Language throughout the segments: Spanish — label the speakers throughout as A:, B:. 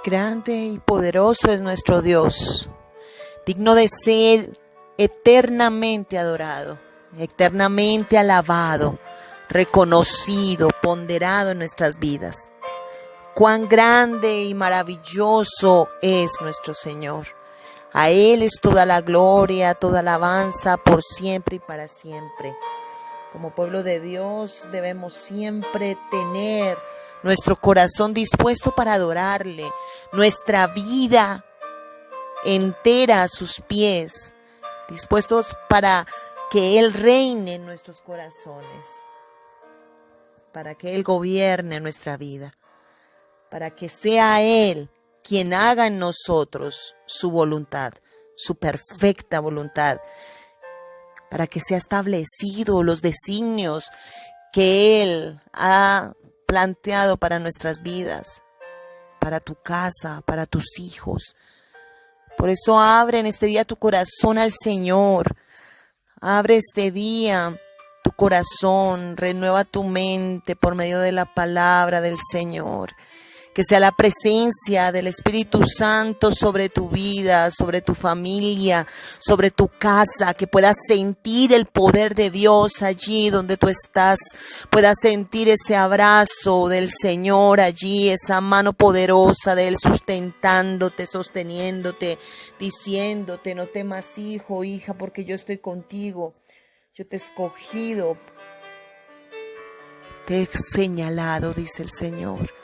A: Grande y poderoso es nuestro Dios, digno de ser eternamente adorado, eternamente alabado, reconocido, ponderado en nuestras vidas. Cuán grande y maravilloso es nuestro Señor. A Él es toda la gloria, toda alabanza por siempre y para siempre. Como pueblo de Dios debemos siempre tener nuestro corazón dispuesto para adorarle, nuestra vida entera a sus pies, dispuestos para que Él reine en nuestros corazones, para que Él gobierne nuestra vida, para que sea Él quien haga en nosotros su voluntad, su perfecta voluntad, para que sea establecido los designios que Él ha planteado para nuestras vidas, para tu casa, para tus hijos. Por eso abre en este día tu corazón al Señor. Abre este día tu corazón, renueva tu mente por medio de la palabra del Señor. Que sea la presencia del Espíritu Santo sobre tu vida, sobre tu familia, sobre tu casa, que puedas sentir el poder de Dios allí donde tú estás, puedas sentir ese abrazo del Señor allí, esa mano poderosa de Él sustentándote, sosteniéndote, diciéndote: no temas, hijo, hija, porque yo estoy contigo, yo te he escogido, te he señalado, dice el Señor,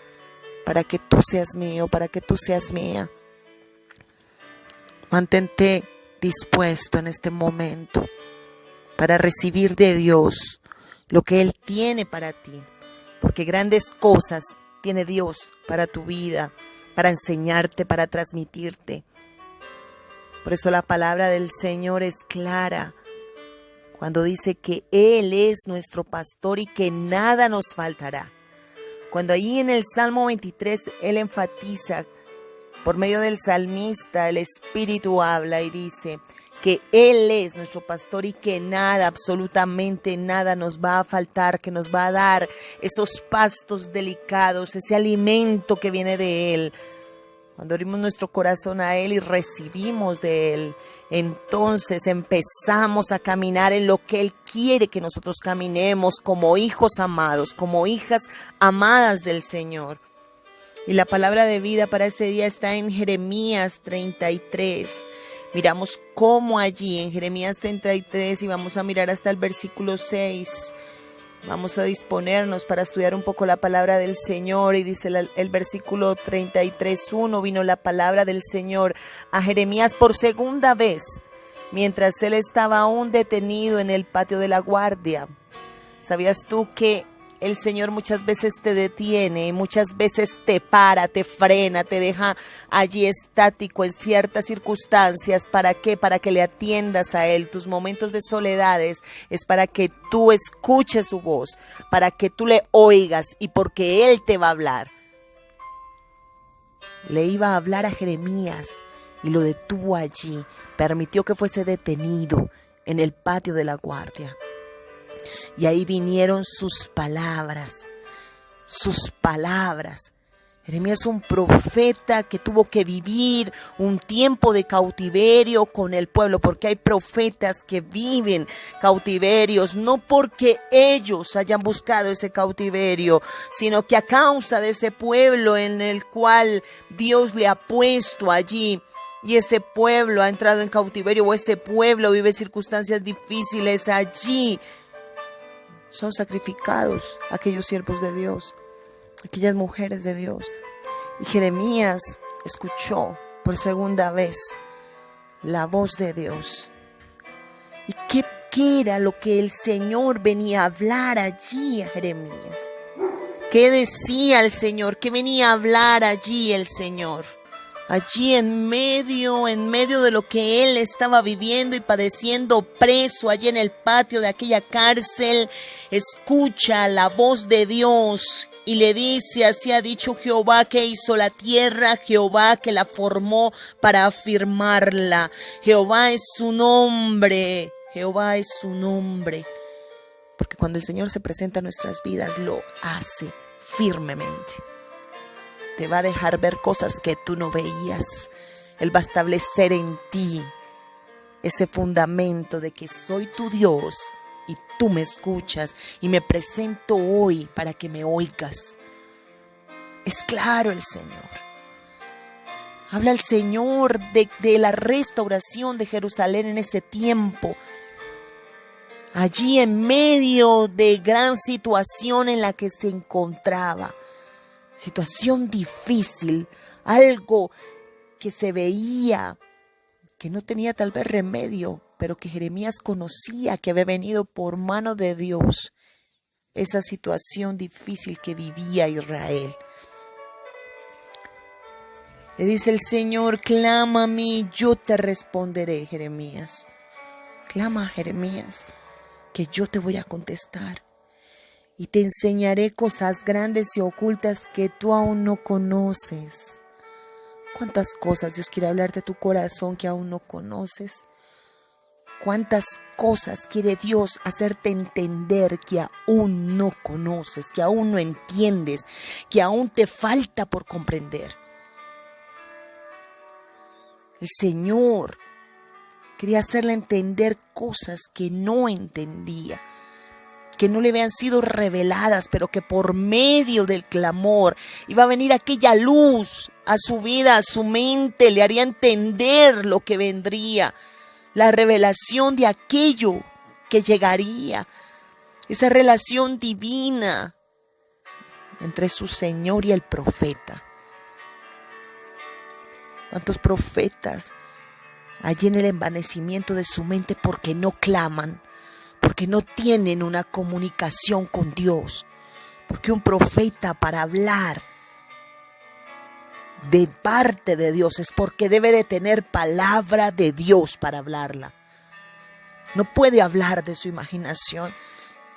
A: para que tú seas mío, para que tú seas mía. Mantente dispuesto en este momento para recibir de Dios lo que Él tiene para ti, porque grandes cosas tiene Dios para tu vida, para enseñarte, para transmitirte. Por eso la palabra del Señor es clara cuando dice que Él es nuestro pastor y que nada nos faltará. Cuando ahí en el Salmo 23 Él enfatiza, por medio del salmista, el Espíritu habla y dice que Él es nuestro pastor y que nada, absolutamente nada nos va a faltar, que nos va a dar esos pastos delicados, ese alimento que viene de Él. Cuando abrimos nuestro corazón a Él y recibimos de Él, entonces empezamos a caminar en lo que Él quiere que nosotros caminemos como hijos amados, como hijas amadas del Señor. Y la palabra de vida para este día está en Jeremías 33. Miramos cómo allí en Jeremías 33 y vamos a mirar hasta el versículo 6. Vamos a disponernos para estudiar un poco la palabra del Señor y dice el versículo 33:1, vino la palabra del Señor a Jeremías por segunda vez, mientras él estaba aún detenido en el patio de la guardia. ¿Sabías tú que el Señor muchas veces te detiene, muchas veces te para, te frena, te deja allí estático en ciertas circunstancias? ¿Para qué? Para que le atiendas a Él. Tus momentos de soledades es para que tú escuches su voz, para que tú le oigas y porque Él te va a hablar. Le iba a hablar a Jeremías y lo detuvo allí, permitió que fuese detenido en el patio de la guardia. Y ahí vinieron sus palabras. Jeremías es un profeta que tuvo que vivir un tiempo de cautiverio con el pueblo, porque hay profetas que viven cautiverios, no porque ellos hayan buscado ese cautiverio, sino que a causa de ese pueblo en el cual Dios le ha puesto allí, y ese pueblo ha entrado en cautiverio, o ese pueblo vive circunstancias difíciles allí, son sacrificados aquellos siervos de Dios, aquellas mujeres de Dios. Y Jeremías escuchó por segunda vez la voz de Dios. ¿Y qué era lo que el Señor venía a hablar allí a Jeremías? ¿Qué decía el Señor? ¿Qué venía a hablar allí el Señor? Allí en medio de lo que él estaba viviendo y padeciendo, preso allí en el patio de aquella cárcel, escucha la voz de Dios y le dice: así ha dicho Jehová que hizo la tierra, Jehová que la formó para afirmarla. Jehová es su nombre, Jehová es su nombre. Porque cuando el Señor se presenta en nuestras vidas, lo hace firmemente. te va a dejar ver cosas que tú no veías. Él va a establecer en ti ese fundamento de que soy tu Dios y tú me escuchas y me presento hoy para que me oigas. Es claro el Señor. Habla el Señor de la restauración de Jerusalén en ese tiempo. Allí en medio de gran situación en la que se encontraba. Situación difícil, algo que se veía, que no tenía tal vez remedio, pero que Jeremías conocía que había venido por mano de Dios. Esa situación difícil que vivía Israel. Le dice el Señor, clama a mí, yo te responderé, Jeremías. Clama, Jeremías, que yo te voy a contestar. Y te enseñaré cosas grandes y ocultas que tú aún no conoces. ¿Cuántas cosas Dios quiere hablarte a tu corazón que aún no conoces? ¿Cuántas cosas quiere Dios hacerte entender que aún no conoces, que aún no entiendes, que aún te falta por comprender? El Señor quería hacerle entender cosas que no entendía, que no le habían sido reveladas, pero que por medio del clamor iba a venir aquella luz a su vida, a su mente, le haría entender lo que vendría, la revelación de aquello que llegaría, esa relación divina entre su Señor y el profeta. ¿Cuántos profetas allí en el envanecimiento de su mente porque no claman? Porque no tienen una comunicación con Dios. Porque un profeta para hablar de parte de Dios es porque debe de tener palabra de Dios para hablarla. No puede hablar de su imaginación.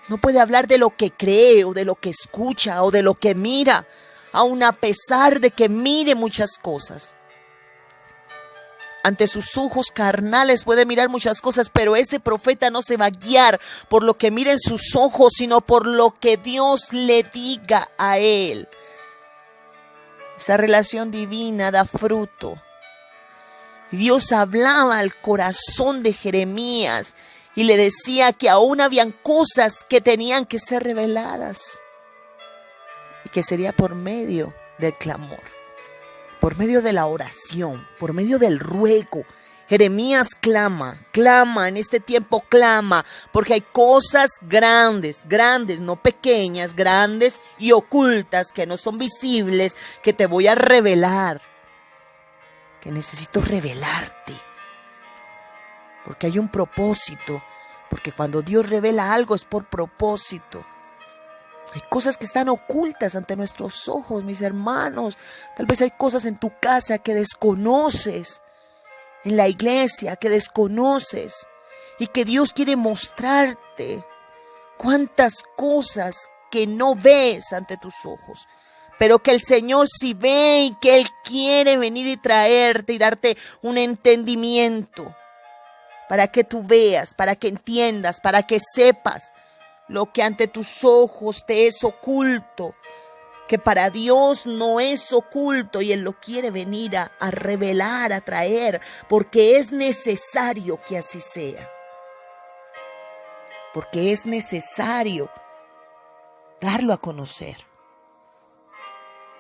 A: No puede hablar de lo que cree o de lo que escucha o de lo que mira, aun a pesar de que mire muchas cosas. Ante sus ojos carnales puede mirar muchas cosas, pero ese profeta no se va a guiar por lo que miren sus ojos, sino por lo que Dios le diga a él. Esa relación divina da fruto. Dios hablaba al corazón de Jeremías y le decía que aún habían cosas que tenían que ser reveladas y que sería por medio del clamor. Por medio de la oración, por medio del ruego. Jeremías clama, en este tiempo clama, porque hay cosas grandes, no pequeñas, grandes y ocultas que no son visibles, que te voy a revelar, que necesito revelarte, porque hay un propósito, porque cuando Dios revela algo es por propósito. Hay cosas que están ocultas ante nuestros ojos, mis hermanos. Tal vez hay cosas en tu casa que desconoces, en la iglesia que desconoces y que Dios quiere mostrarte. Cuántas cosas que no ves ante tus ojos, pero que el Señor sí ve y que Él quiere venir y traerte y darte un entendimiento para que tú veas, para que entiendas, para que sepas lo que ante tus ojos te es oculto, que para Dios no es oculto y Él lo quiere venir a revelar, a traer, porque es necesario que así sea. Porque es necesario darlo a conocer.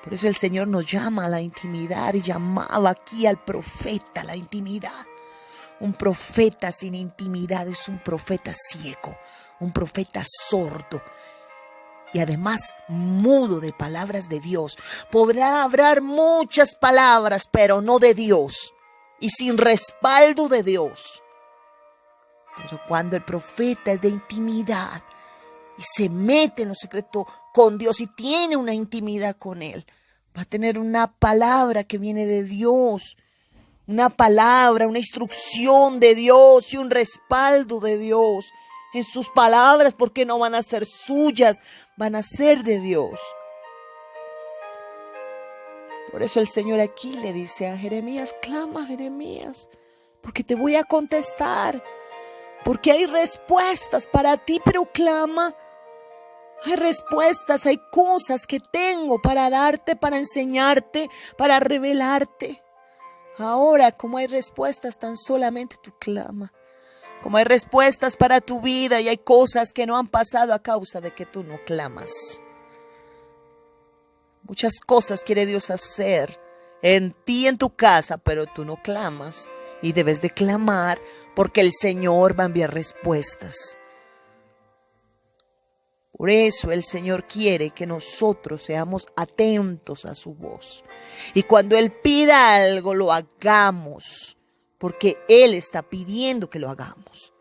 A: Por eso el Señor nos llama a la intimidad y llamaba aquí al profeta a la intimidad. Un profeta sin intimidad es un profeta ciego, un profeta sordo y además mudo de palabras de Dios. Podrá hablar muchas palabras, pero no de Dios y sin respaldo de Dios. Pero cuando el profeta es de intimidad y se mete en lo secreto con Dios y tiene una intimidad con Él, va a tener una palabra que viene de Dios, una palabra, una instrucción de Dios y un respaldo de Dios en sus palabras, porque no van a ser suyas, van a ser de Dios. Por eso el Señor aquí le dice a Jeremías: clama, Jeremías, porque te voy a contestar, porque hay respuestas para ti, pero clama. Hay respuestas, hay cosas que tengo para darte, para enseñarte, para revelarte. Ahora, como hay respuestas, tan solamente tú clama. Como hay respuestas para tu vida y hay cosas que no han pasado a causa de que tú no clamas. Muchas cosas quiere Dios hacer en ti, en tu casa, pero tú no clamas. Y debes de clamar porque el Señor va a enviar respuestas. Por eso el Señor quiere que nosotros seamos atentos a su voz. Y cuando Él pida algo, lo hagamos, porque Él está pidiendo que lo hagamos.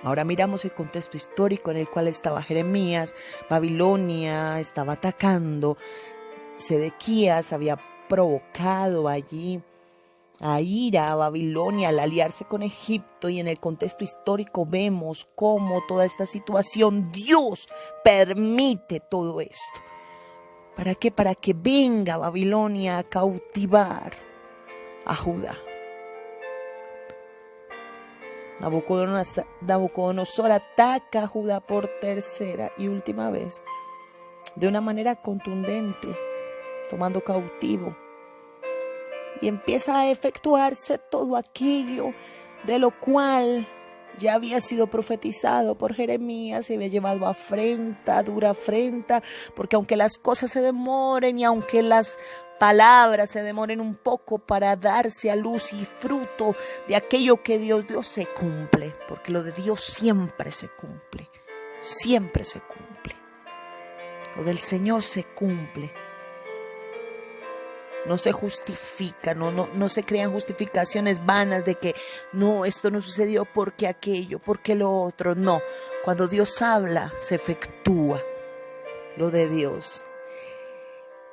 A: Ahora miramos el contexto histórico en el cual estaba Jeremías. Babilonia estaba atacando. Sedequías había provocado allí a ira a Babilonia al aliarse con Egipto, y en el contexto histórico vemos cómo toda esta situación Dios permite todo esto. ¿Para qué? Para que venga Babilonia a cautivar a Judá. Nabucodonosor ataca a Judá por tercera y última vez de una manera contundente, tomando cautivo. Y empieza a efectuarse todo aquello de lo cual ya había sido profetizado por Jeremías. Se había llevado afrenta, dura afrenta, porque aunque las cosas se demoren y aunque las palabras se demoren un poco para darse a luz y fruto de aquello que Dios dio, se cumple, porque lo de Dios siempre se cumple, siempre se cumple. Lo del Señor se cumple. No se justifica, no se crean justificaciones vanas de que no, esto no sucedió porque aquello, porque lo otro. No, cuando Dios habla, se efectúa lo de Dios.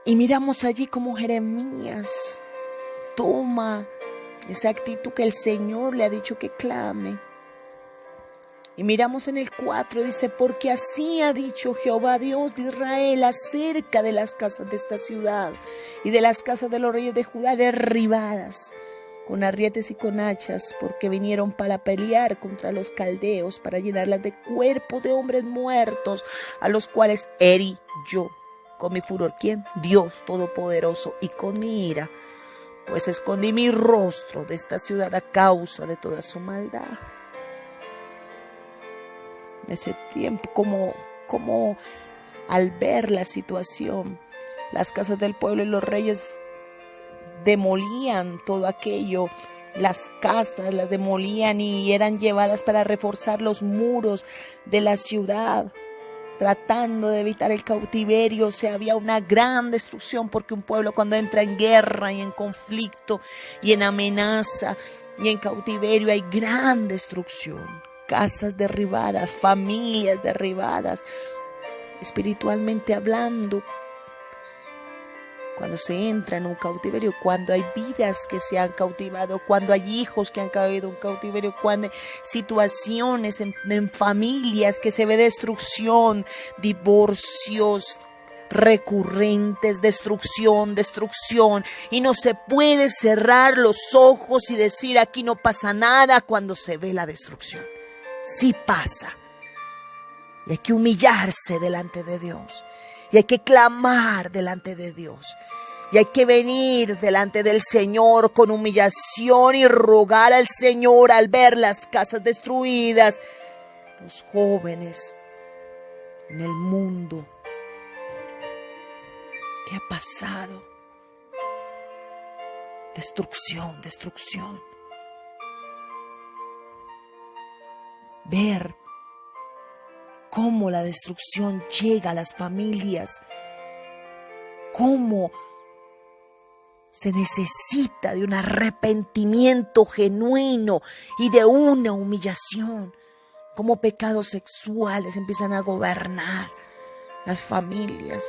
A: Y miramos allí como Jeremías toma esa actitud que el Señor le ha dicho que clame. Y miramos en el 4, dice: porque así ha dicho Jehová Dios de Israel acerca de las casas de esta ciudad y de las casas de los reyes de Judá derribadas con arrietes y con hachas, porque vinieron para pelear contra los caldeos, para llenarlas de cuerpos de hombres muertos, a los cuales herí yo con mi furor. ¿Quién? Dios Todopoderoso, y con mi ira, pues escondí mi rostro de esta ciudad a causa de toda su maldad. En ese tiempo, como al ver la situación, las casas del pueblo y los reyes demolían todo aquello, las casas las demolían y eran llevadas para reforzar los muros de la ciudad, tratando de evitar el cautiverio. O sea, había una gran destrucción, porque un pueblo cuando entra en guerra y en conflicto y en amenaza y en cautiverio, hay gran destrucción. Casas derribadas, familias derribadas, espiritualmente hablando. Cuando se entra en un cautiverio, cuando hay vidas que se han cautivado, cuando hay hijos que han caído en cautiverio, cuando hay situaciones en familias que se ve destrucción, divorcios recurrentes, destrucción, y no se puede cerrar los ojos y decir aquí no pasa nada cuando se ve la destrucción. Sí pasa, y hay que humillarse delante de Dios, y hay que clamar delante de Dios, y hay que venir delante del Señor con humillación y rogar al Señor al ver las casas destruidas, los jóvenes en el mundo. ¿Qué ha pasado? Destrucción, destrucción. Ver cómo la destrucción llega a las familias, cómo se necesita de un arrepentimiento genuino y de una humillación, cómo pecados sexuales empiezan a gobernar las familias,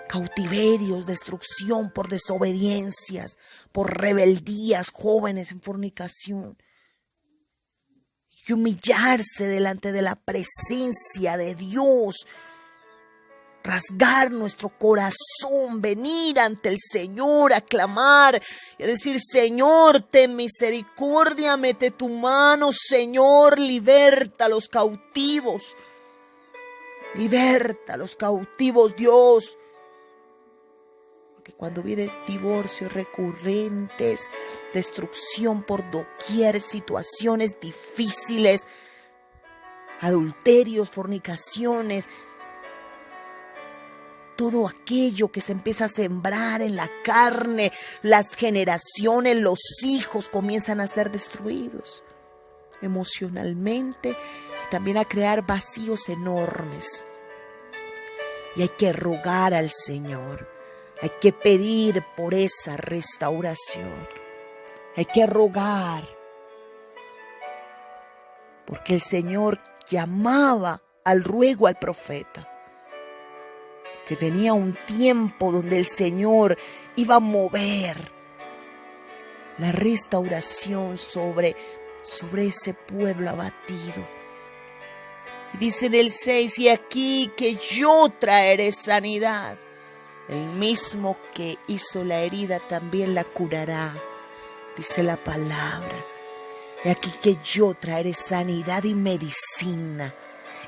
A: cautiverios, destrucción por desobediencias, por rebeldías, jóvenes en fornicación. Y humillarse delante de la presencia de Dios, rasgar nuestro corazón, venir ante el Señor a clamar y a decir: Señor, ten misericordia, mete tu mano, Señor, liberta a los cautivos. Liberta a los cautivos, Dios. Porque cuando vienen divorcios recurrentes, destrucción por doquier, situaciones difíciles, adulterios, fornicaciones, todo aquello que se empieza a sembrar en la carne, las generaciones, los hijos comienzan a ser destruidos emocionalmente y también a crear vacíos enormes. Y hay que rogar al Señor, hay que pedir por esa restauración, hay que rogar, porque el Señor llamaba al ruego al profeta, que venía un tiempo donde el Señor iba a mover la restauración sobre ese pueblo abatido. Y dice en el 6, y aquí que yo traeré sanidad. El mismo que hizo la herida también la curará, dice la palabra. Y aquí que yo traeré sanidad y medicina,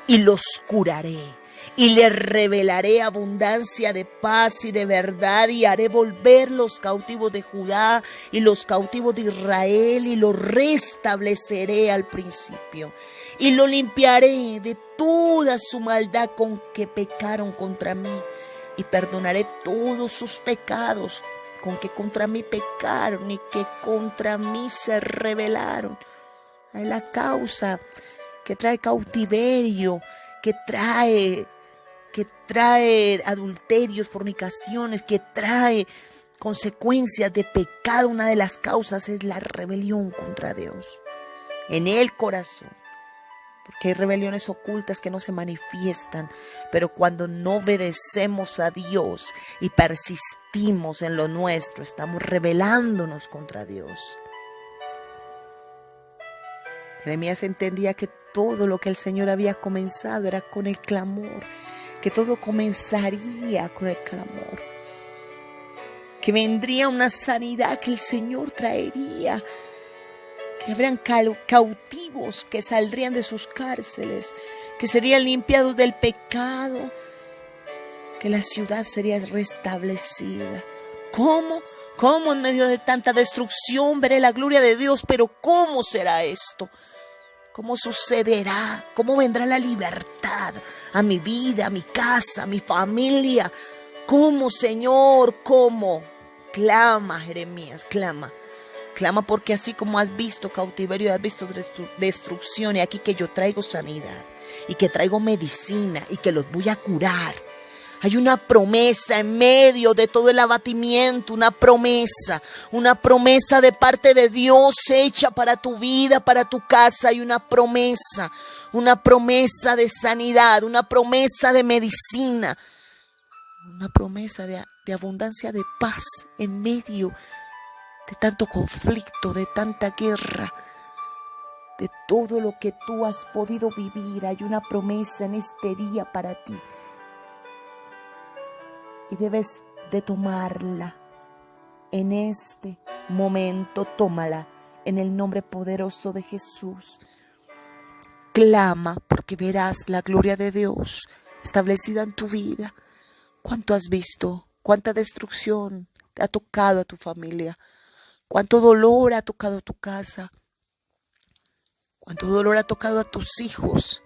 A: y los curaré. Y les revelaré abundancia de paz y de verdad, y haré volver los cautivos de Judá y los cautivos de Israel, y los restableceré al principio. Y lo limpiaré de toda su maldad con que pecaron contra mí, y perdonaré todos sus pecados con que contra mí pecaron y que contra mí se rebelaron. Es la causa que trae cautiverio, que trae adulterios, fornicaciones, que trae consecuencias de pecado. Una de las causas es la rebelión contra Dios en el corazón, porque hay rebeliones ocultas que no se manifiestan, pero cuando no obedecemos a Dios y persistimos en lo nuestro, estamos rebelándonos contra Dios. Jeremías entendía que todo lo que el Señor había comenzado era con el clamor, que todo comenzaría con el clamor, que vendría una sanidad que el Señor traería, que habrían cautivos que saldrían de sus cárceles, que serían limpiados del pecado, que la ciudad sería restablecida. ¿Cómo? ¿Cómo en medio de tanta destrucción veré la gloria de Dios? Pero ¿cómo será esto? ¿Cómo sucederá? ¿Cómo vendrá la libertad a mi vida, a mi casa, a mi familia? ¿Cómo, Señor? ¿Cómo? Clama, Jeremías, clama. Clama porque así como has visto cautiverio, has visto destrucción, y aquí que yo traigo sanidad y que traigo medicina y que los voy a curar. Hay una promesa en medio de todo el abatimiento, una promesa de parte de Dios hecha para tu vida, para tu casa. Hay una promesa de sanidad, una promesa de medicina, una promesa de abundancia de paz en medio de tanto conflicto, de tanta guerra, de todo lo que tú has podido vivir. Hay una promesa en este día para ti. Y debes de tomarla en este momento. Tómala en el nombre poderoso de Jesús. Clama porque verás la gloria de Dios establecida en tu vida. ¿Cuánto has visto? ¿Cuánta destrucción te ha tocado a tu familia? ¿Cuánto dolor ha tocado a tu casa? ¿Cuánto dolor ha tocado a tus hijos?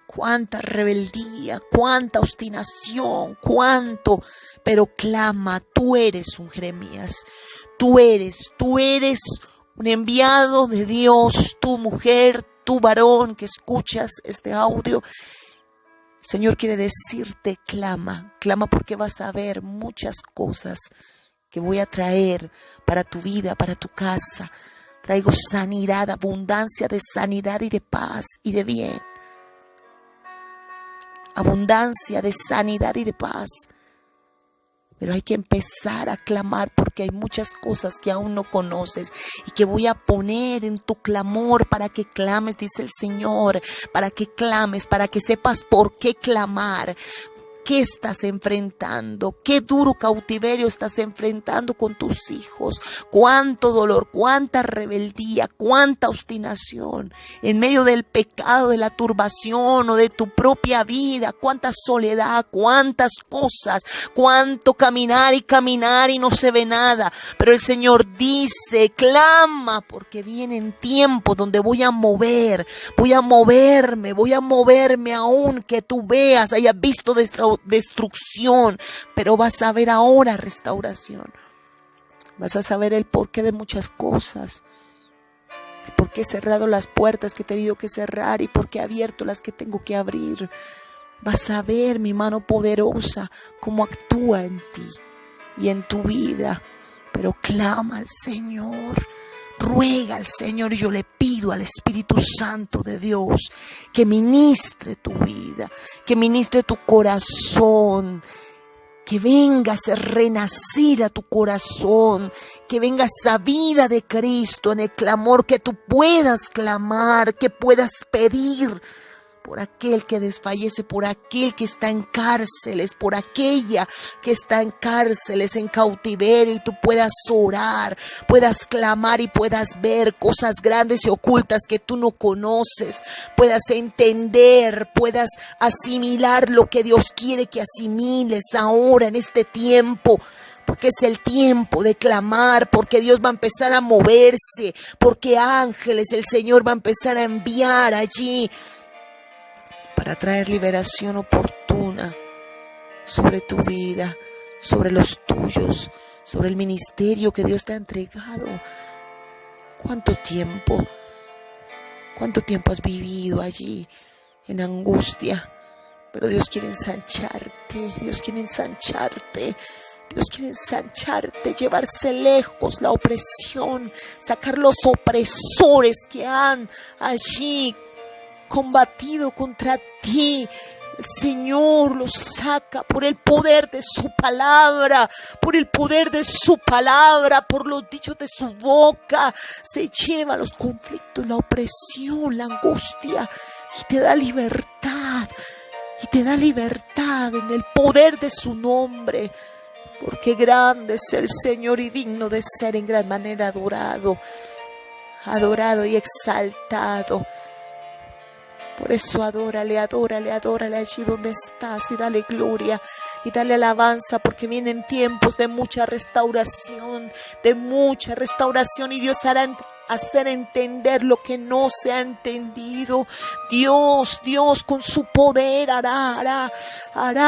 A: Cuánta rebeldía, cuánta obstinación, cuánto. Pero clama, tú eres un Jeremías, tú eres un enviado de Dios, tú mujer, tú varón que escuchas este audio. El Señor quiere decirte, clama porque vas a ver muchas cosas que voy a traer para tu vida, para tu casa. Traigo sanidad, abundancia de sanidad y de paz y de bien. Abundancia de sanidad y de paz. Pero hay que empezar a clamar porque hay muchas cosas que aún no conoces y que voy a poner en tu clamor para que clames, dice el Señor, para que clames, para que sepas por qué clamar. ¿Qué estás enfrentando? ¿Qué duro cautiverio estás enfrentando con tus hijos? ¿Cuánto dolor, cuánta rebeldía, cuánta obstinación? En medio del pecado, de la turbación o de tu propia vida, cuánta soledad, cuántas cosas, cuánto caminar y no se ve nada. Pero el Señor dice, clama, porque vienen tiempos donde voy a moverme aún que tú veas, hayas visto destrucción, pero vas a ver ahora restauración. Vas a saber el porqué de muchas cosas, el por qué he cerrado las puertas que he tenido que cerrar y por qué he abierto las que tengo que abrir. Vas a ver mi mano poderosa cómo actúa en ti y en tu vida. Pero clama al Señor, ruega al Señor, y yo le pido al Espíritu Santo de Dios que ministre tu vida, que ministre tu corazón, que venga a ser renacer a tu corazón, que venga esa vida de Cristo en el clamor, que tú puedas clamar, que puedas pedir por aquel que desfallece, por aquel que está en cárceles, por aquella que está en cárceles, en cautiverio, y tú puedas orar, puedas clamar y puedas ver cosas grandes y ocultas que tú no conoces, puedas entender, puedas asimilar lo que Dios quiere que asimiles ahora en este tiempo. Porque es el tiempo de clamar, porque Dios va a empezar a moverse, porque ángeles el Señor va a empezar a enviar allí para traer liberación oportuna sobre tu vida, sobre los tuyos, sobre el ministerio que Dios te ha entregado. ¿Cuánto tiempo has vivido allí en angustia? Pero Dios quiere ensancharte, Dios quiere ensancharte. Dios quiere ensancharte, llevarse lejos la opresión, sacar los opresores que han allí combatido contra ti. El Señor los saca por el poder de su palabra, por el poder de su palabra, por los dichos de su boca. Se lleva los conflictos, la opresión, la angustia, y te da libertad. Y te da libertad en el poder de su nombre. Porque grande es el Señor y digno de ser en gran manera adorado y exaltado. Por eso adórale allí donde estás, y dale gloria y dale alabanza, porque vienen tiempos de mucha restauración, y Dios hará hacer entender lo que no se ha entendido. Dios con su poder hará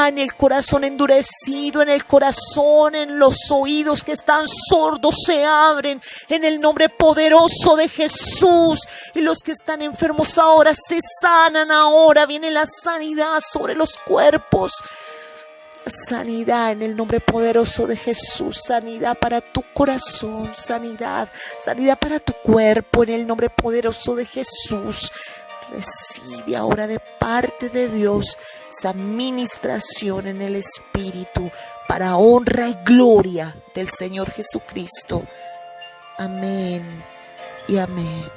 A: en el corazón endurecido, en el corazón, en los oídos que están sordos se abren en el nombre poderoso de Jesús, y los que están enfermos ahora se sanan. Ahora viene la sanidad sobre los cuerpos. Sanidad en el nombre poderoso de Jesús, sanidad para tu corazón, sanidad para tu cuerpo en el nombre poderoso de Jesús. Recibe ahora de parte de Dios esa ministración en el Espíritu para honra y gloria del Señor Jesucristo. Amén y amén.